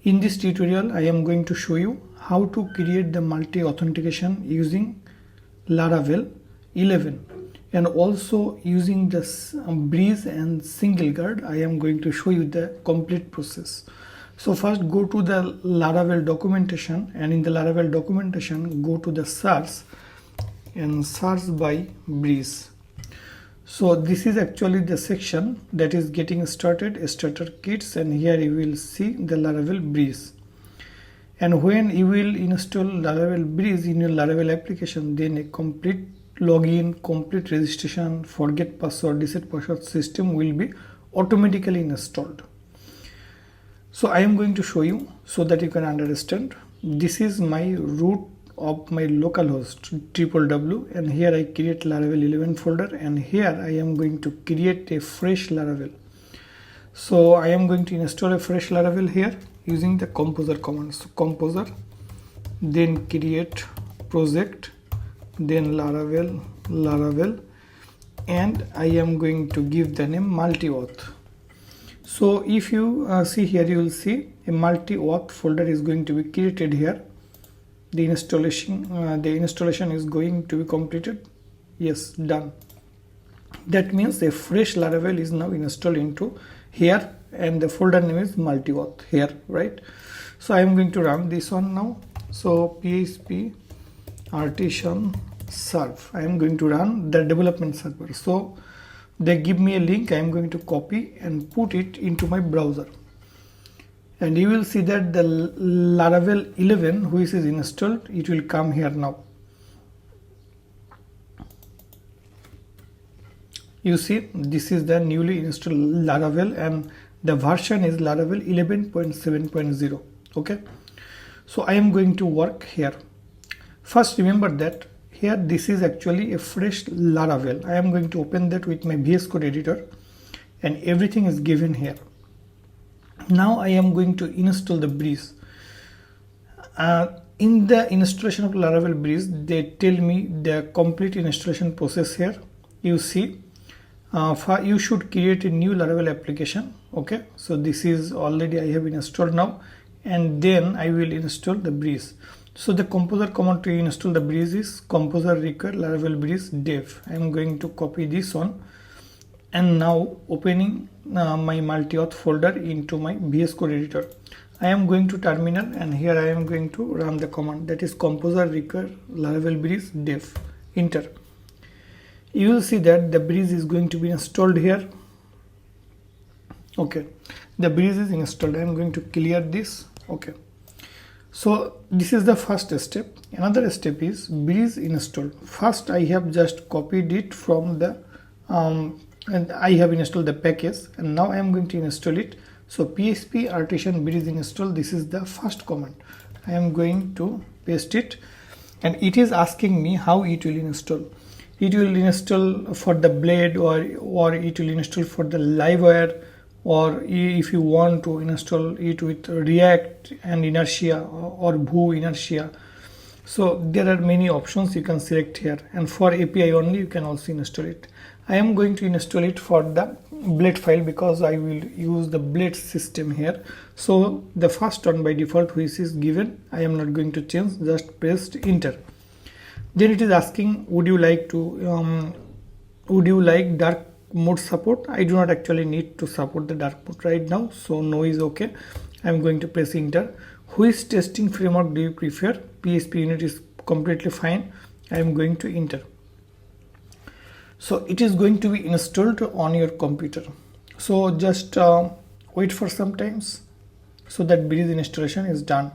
In this tutorial, I am going to show you how to create the multi-authentication using Laravel 11 and also using this breeze and single guard. I am going to show you the complete process. So first go to the Laravel documentation, and in the Laravel documentation go to the search and search by breeze. So this is actually the section that is getting started, starter kits, and here you will see the Laravel breeze. And when you will install Laravel breeze in your Laravel application, then a complete login, complete registration, forget password, reset password system will be automatically installed. So I am going to show you so that you can understand. This is my root of my localhost www, and here I create Laravel 11 folder, and here I am going to create a fresh Laravel. So I am going to install a fresh Laravel here using the composer command. So composer, then create project, then Laravel, and I am going to give the name multi-auth. So if you see here, you will see a multi-auth folder is going to be created here. The installation is going to be completed. Yes, done. That means a fresh Laravel is now installed into here, and the folder name is multi-auth here, right? So I am going to run this one now. So php artisan serve, I am going to run the development server. So they give me a link, I am going to copy and put it into my browser. And you will see that the Laravel 11 which is installed, it will come here now. You see, this is the newly installed Laravel, and the version is Laravel 11.7.0. okay, so I am going to work here. First remember that here this is actually a fresh Laravel. I am going to open that with my VS Code editor, and everything is given here. Now I am going to install the breeze. In the installation of Laravel breeze, they tell me the complete installation process here. You see, you should create a new Laravel application. Okay, so this is already I have installed now, and then I will install the breeze. So the composer command to install the breeze is composer require Laravel breeze dev. I am going to copy this one, and now opening my multi-auth folder into my VS Code editor. I am going to terminal, and here I am going to run the command, that is composer require Laravel breeze dev. Enter. You will see that the breeze is going to be installed here. Okay, the breeze is installed. I am going to clear this. Okay, so this is the first step. Another step is breeze installed. First I have just copied it from the and I have installed the package, and now I am going to install it. So php artisan breeze install, this is the first command. I am going to paste it, and it is asking me how it will install. It will install for the blade, or it will install for the livewire, or if you want to install it with React and inertia or Vue inertia. So there are many options you can select here, and for API only you can also install it. I am going to install it for the blade file because I will use the blade system here. So the first one by default which is given, I am not going to change, just press enter. Then it is asking, would you like dark mode support? I do not actually need to support the dark mode right now, so no is okay. I am going to press enter. Which testing framework do you prefer? PHP unit is completely fine. I am going to enter. So it is going to be installed on your computer. So just wait for some times so that breeze installation is done.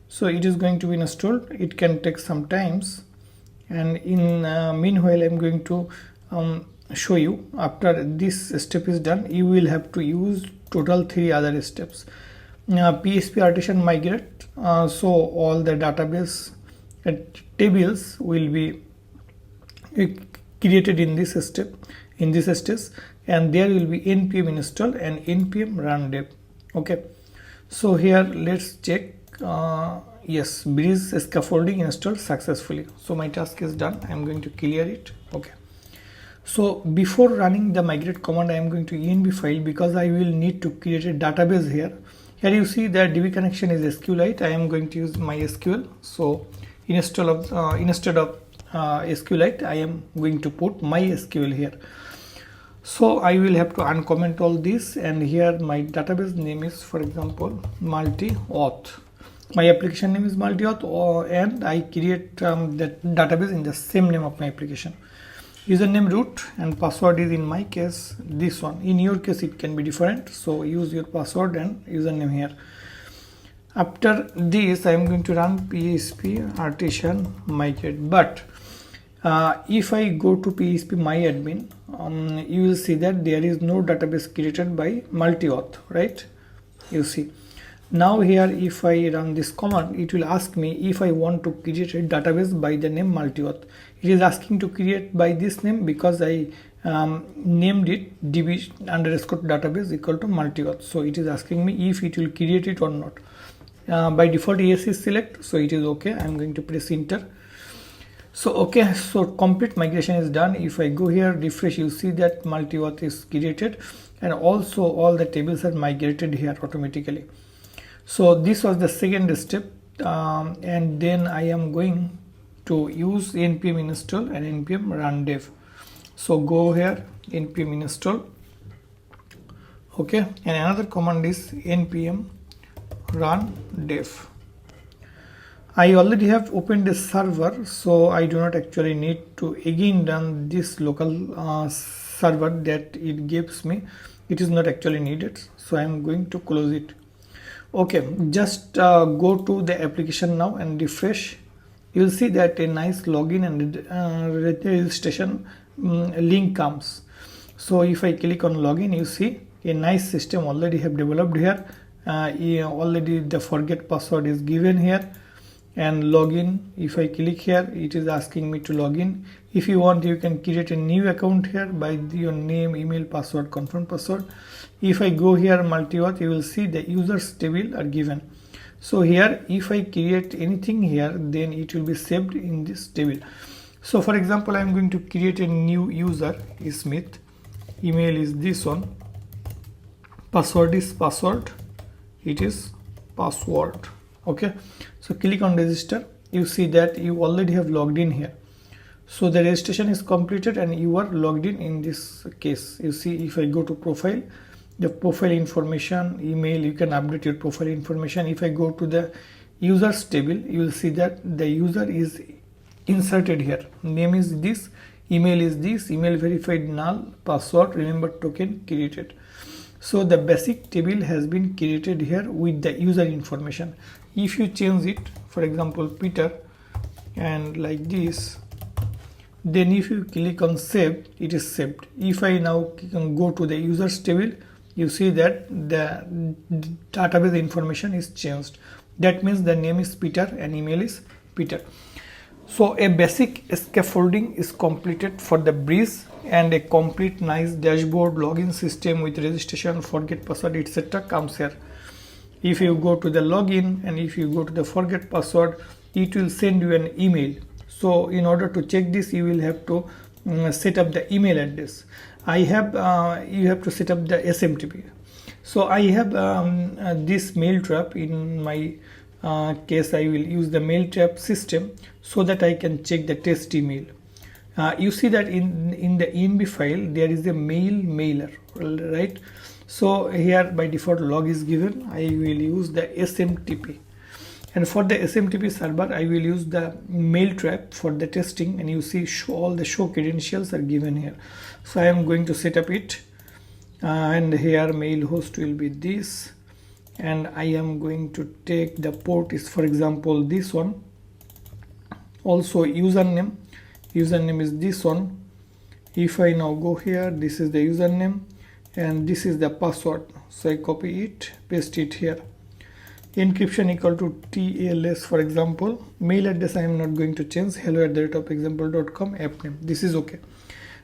So it is going to be installed. It can take some times, and in meanwhile I am going to show you, after this step is done, you will have to use total 3 other steps. PHP artisan migrate, so all the database tables will be created in this step, and there will be npm install and npm run dev. Okay, so here let's check. Yes, breeze scaffolding installed successfully. So my task is done. I am going to clear it. Okay, So before running the migrate command, I am going to env file because I will need to create a database here. Here you see that DB connection is SQLite. I am going to use MySQL. So instead of SQLite, I am going to put MySQL here. So I will have to uncomment all this, and here my database name is, for example, multi-auth. My application name is multi-auth, and I create that database in the same name of my application. Username root and password is in my case this one. In your case it can be different, so use your password and username here. After this I am going to run php artisan migrate, but if I go to php myadmin, you will see that there is no database created by multi-auth, right? You see. Now here if I run this command, it will ask me if I want to create a database by the name multi-auth. It is asking to create by this name because I named it db underscore database equal to multi-auth. So it is asking me if it will create it or not. By default yes is select, so it is okay. I am going to press enter. So okay, so complete migration is done. If I go here refresh, you see that multi-auth is created, and also all the tables are migrated here automatically. So this was the second step, and then I am going to use npm install and npm run dev. So go here, npm install, okay, and another command is npm run dev. I already have opened a server, so I do not actually need to again run this local server that it gives me. It is not actually needed, so I am going to close it. Okay, just go to the application now and refresh. You will see that a nice login and registration link comes. So if I click on login, you see a nice system already have developed here. Already the forget password is given here, and login. If I click here, it is asking me to log in. If you want, you can create a new account here by your name, email, password, confirm password. If I go here multi-auth, you will see the users table are given. So here if I create anything here, then it will be saved in this table. So for example, I am going to create a new user, Smith. Email is this one, password is password, it is password. Okay, so click on register. You see that you already have logged in here. So the registration is completed and you are logged in this case. You see, if I go to profile, the profile information, email, you can update your profile information. If I go to the users table, you will see that the user is inserted here. Name is this, email is this, email verified null, password remember token created. So the basic table has been created here with the user information. If you change it, for example Peter, and like this, then if you click on save, it is saved. If I now go to the users table, you see that the database information is changed. That means the name is Peter and email is Peter. So a basic scaffolding is completed for the bridge, and a complete nice dashboard login system with registration, forget password, etc. comes here. If you go to the login and if you go to the forget password, it will send you an email. So in order to check this, you will have to set up the email address. You have to set up the SMTP. So I have this mail trap. In my case, I will use the mail trap system so that I can check the test email. You see that in the env file there is a mailer, right? So here by default log is given. I will use the SMTP, and for the SMTP server I will use the mail trap for the testing, and you see all the show credentials are given here. So I am going to set up it, and here mail host will be this, and I am going to take the port is, for example, this one. Also username is this one. If I now go here, this is the username and this is the password. So I copy it, paste it here. Encryption equal to TLS, for example. Mail address I am not going to change, hello@example.com, app name. This is okay.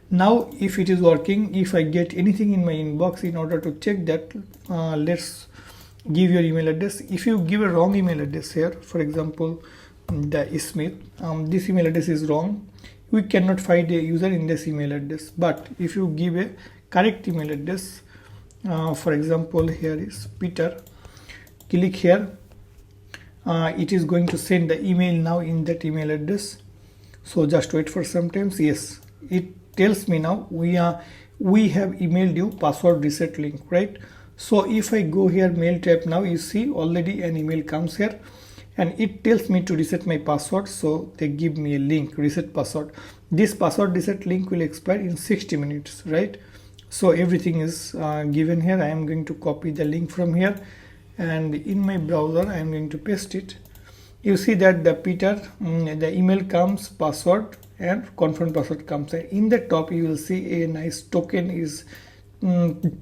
Now if it is working, if I get anything in my inbox, in order to check that, let's give your email address. If you give a wrong email address here, for example the Smith, this email address is wrong, we cannot find a user in this email address. But if you give a correct email address, for example, here is Peter, click here, it is going to send the email now in that email address. So just wait for some time. Yes, it tells me now we have emailed you password reset link, right? So if I go here mail tab, now you see already an email comes here and it tells me to reset my password. So they give me a link, reset password. This password reset link will expire in 60 minutes, right? So everything is given here. I am going to copy the link from here and in my browser I am going to paste it. You see that the Peter, the email comes, password and confirm password comes. In the top you will see a nice token is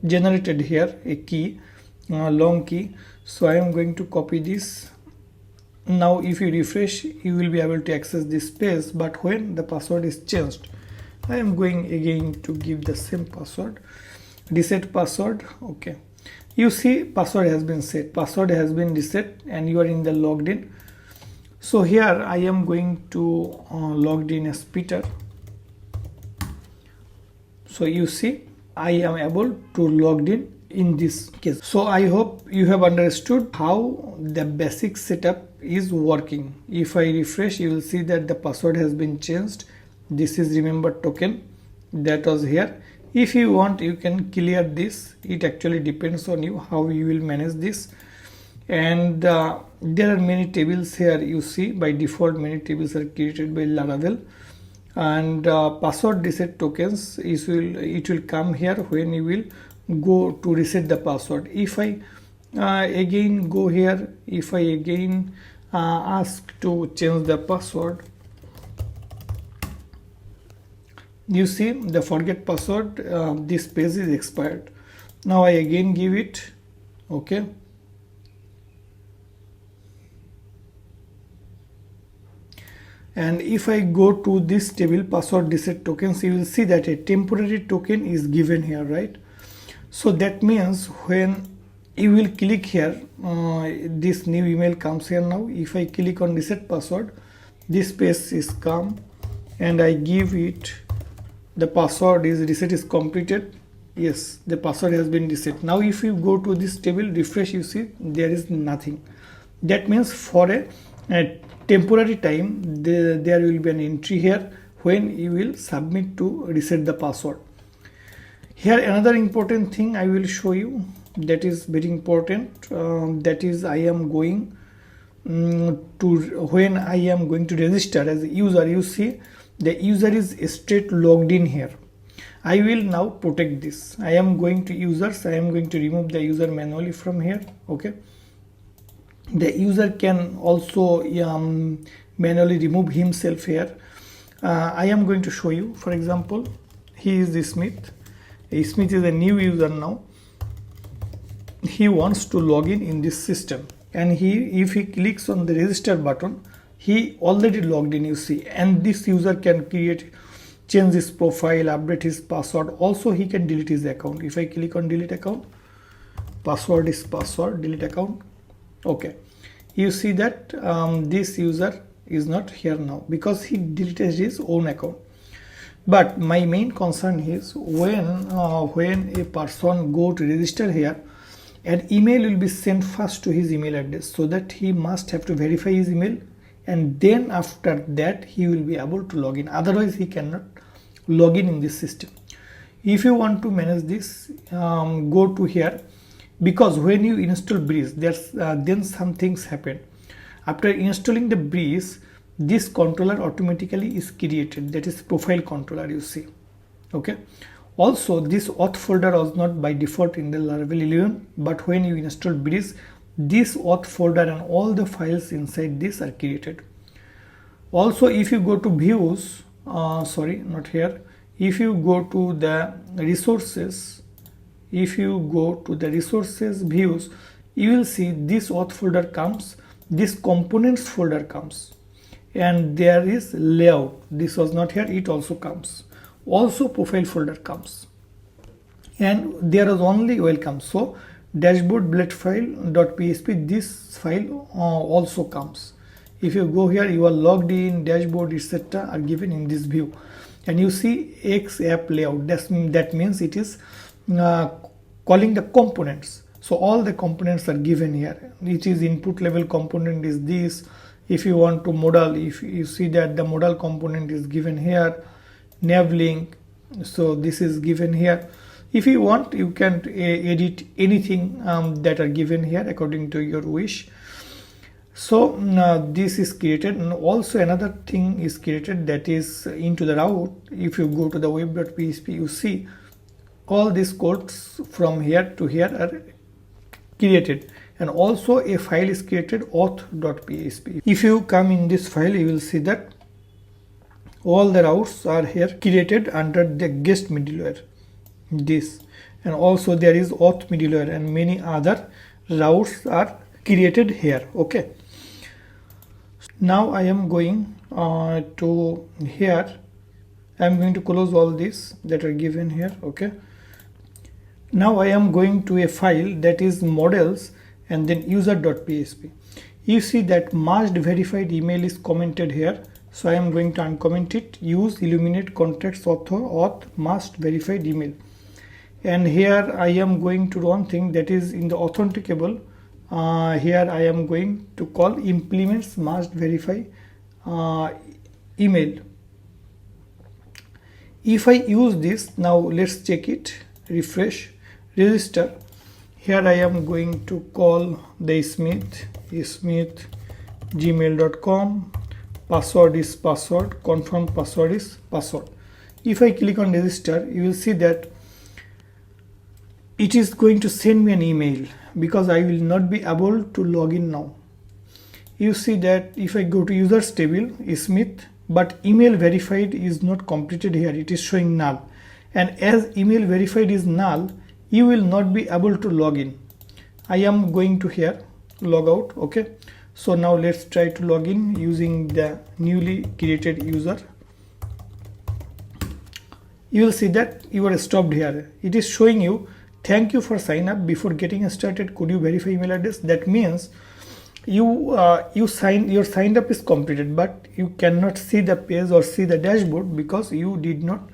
generated here, a key, long key. So I am going to copy this. Now if you refresh, you will be able to access this page, but when the password is changed, I am going again to give the same password, reset password. Okay, you see password has been set, password has been reset and you are in the logged in. So here I am going to logged in as Peter. So you see I am able to logged in this case. So I hope you have understood how the basic setup is working. If I refresh, you will see that the password has been changed. This is remember token that was here. If you want, you can clear this. It actually depends on you how you will manage this. And there are many tables here. You see by default many tables are created by Laravel. And password reset tokens it will come here when you will go to reset the password. If I again go here, if I again ask to change the password, you see the forget password, this page is expired. Now I again give it, okay. And if I go to this table password reset tokens, you will see that a temporary token is given here, right? So that means when you will click here, this new email comes here now. If I click on reset password, this page is come and I give it the password is reset is completed. Yes, the password has been reset. Now if you go to this table, refresh, you see there is nothing. That means for a temporary time there will be an entry here when you will submit to reset the password. Here another important thing I will show you that is very important, that is I am going to when I am going to register as a user, you see the user is straight logged in here. I will now protect this. I am going to users, I am going to remove the user manually from here, okay. The user can also manually remove himself here. I am going to show you, for example, he is the Smith. Smith is a new user now. He wants to log in this system, and if he clicks on the register button, he already logged in, you see. And this user can change his profile, update his password. Also he can delete his account. If I click on delete account, password is password, delete account. Okay, you see that this user is not here now because he deleted his own account. But my main concern is when a person go to register here, an email will be sent first to his email address, so that he must have to verify his email, and then after that he will be able to log in. Otherwise he cannot log in this system. If you want to manage this, go to here, because when you install Breeze, there's then some things happen. After installing the Breeze, this controller automatically is created, that is profile controller, you see, okay. Also this auth folder was not by default in the Laravel 11, but when you install Breeze, this auth folder and all the files inside this are created. Also if you go to views, sorry, not here, if you go to the resources, if you go to the resources views, you will see this auth folder comes, this components folder comes, and there is layout, this was not here, it also comes. Also profile folder comes, and there is only welcome. So dashboard blade file.php, this file also comes. If you go here, you are logged in, dashboard, etc. are given in this view. And you see X app layout. That means it is calling the components. So all the components are given here. It is input level component is this. If you want to modal, if you see that the modal component is given here, nav link, so this is given here. If you want, you can edit anything that are given here according to your wish. So this is created, and also another thing is created, that is into the route. If you go to the web.php, you see all these codes from here to here are created, and also a file is created, auth.php. If you come in this file, you will see that all the routes are here created under the guest middleware, this, and also there is auth middleware and many other routes are created here. Okay, now I am going to here. I am going to close all these that are given here. Okay, now I am going to a file that is models and then user.php. You see that must verified email is commented here, so I am going to uncomment it. Use illuminate contacts auth must verified email, and here I am going to one thing that is in the authenticable. Here I am going to call implements must verify email. If I use this, now let's check it, refresh, register. Here I am going to call the Smith gmail.com, password is password, confirm password is password. If I click on register, you will see that it is going to send me an email because I will not be able to log in now. You see that if I go to users table, Smith, but email verified is not completed here, it is showing null, and as email verified is null, you will not be able to log in. I am going to here log out. Okay, so now let's try to log in using the newly created user. You will see that you are stopped here. It is showing you thank you for sign up. Before getting started, could you verify email address? That means your signed up is completed, but you cannot see the page or see the dashboard because you did not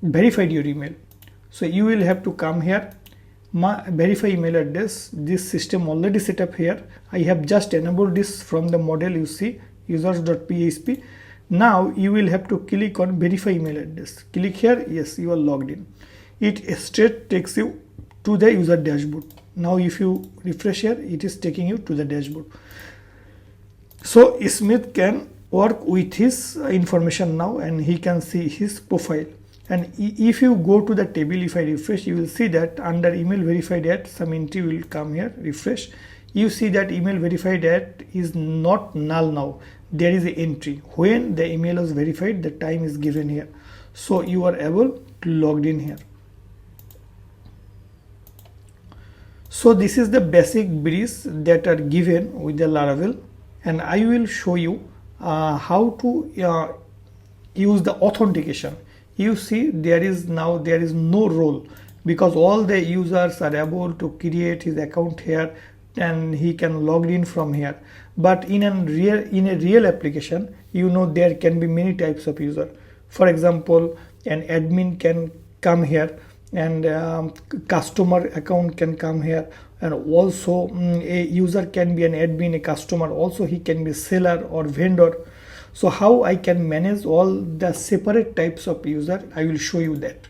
verified your email. So you will have to come here, verify email address. This system already set up here. I have just enabled this from the model, you see users.php. Now you will have to click on verify email address. Click here, yes, you are logged in. It straight takes you to the user dashboard. Now if you refresh here, it is taking you to the dashboard. So Smith can work with his information now, and he can see his profile. And if you go to the table, if I refresh, you will see that under email verified at, some entry will come here, refresh. You see that email verified at is not null now. There is an entry. When the email was verified, the time is given here. So you are able to log in here. So this is the basic briefs that are given with the Laravel, and I will show you how to use the authentication. You see there is no role because all the users are able to create his account here and he can log in from here. But in a real application, you know, there can be many types of user. For example, an admin can come here, and customer account can come here, and also a user can be an admin, a customer, also he can be seller or vendor. So how I can manage all the separate types of user, I will show you that.